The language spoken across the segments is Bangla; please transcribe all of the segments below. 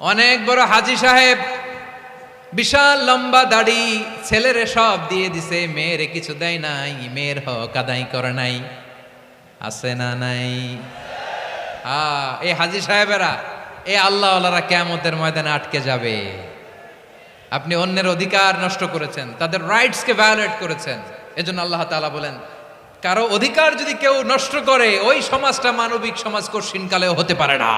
অনেক বড় হাজী সাহেব, বিশাল লম্বা দাড়ি, ছেলেরে সব দিয়ে দিছে, মেয়েরে কিছু দেয় নাই, মেয়ের হক আদায় করে নাই। আছে না নাই? এই হাজী সাহেবেরা, এই আল্লাহওয়ালারা কিয়ামতের ময়দানে আটকে যাবে। আপনি অন্যের অধিকার নষ্ট করেছেন, তাদের রাইটসকে ভায়োলেট করেছেন। এজন্য আল্লাহ তাআলা বলেন, কারো অধিকার যদি কেউ নষ্ট করে, ওই সমাজটা মানবিক সমাজ কঠিনকালেও হতে পারে না।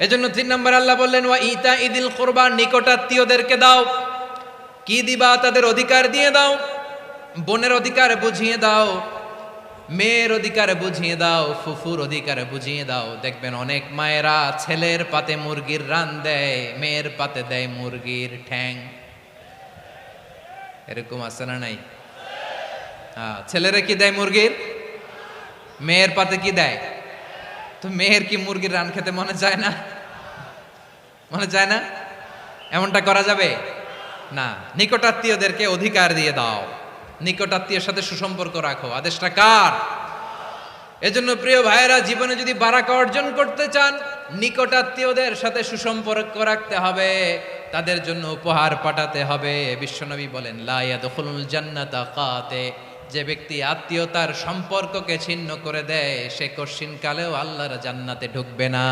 এজন্য 3 নম্বর আল্লাহ বললেন, ওয়া ইতা ইদিল কুরবা, নিকটাত্মীয়দেরকে দাও। কি দিবা? তাদের অধিকার দিয়ে দাও। বোনের অধিকার বুঝিয়ে দাও, মেয়ের অধিকার বুঝিয়ে দাও, ফুফুর অধিকার বুঝিয়ে দাও। দেখবেন অনেক মায়েরা ছেলের পাতে মুরগির রান দেয়, মেয়ের পাতে দেয় মুরগির ঠ্যাং। এরকম আছে না নাই? ছেলেরা কি দেয়? মুরগির। মেয়ের পাতে কি দেয়? তো মেয়ের কি মুরগির রান খেতে মনে চায় না? মনে চায় না? এমনটা করা যাবে না। নিকটাত্মীয়দেরকে অধিকার দিয়ে দাও, নিকটাত্মীয়ের সাথে সুসম্পর্ক রাখো। আদেশটা কার? এজন্য প্রিয় ভাইয়েরা, জীবনে যদি বারাকা অর্জন করতে চান, নিকটাত্মীয়দের সাথে সুসম্পর্ক রাখতে হবে, তাদের জন্য উপহার পাঠাতে হবে। বিশ্বনবী বলেন, লা ইয়াদখুলুল জান্নাতা কাতে, যে ব্যক্তি আত্মীয়তার সম্পর্ককে ছিন্ন করে দেয়, সে কঠিনকালেও আল্লাহর জান্নাতে ঢুকবে না।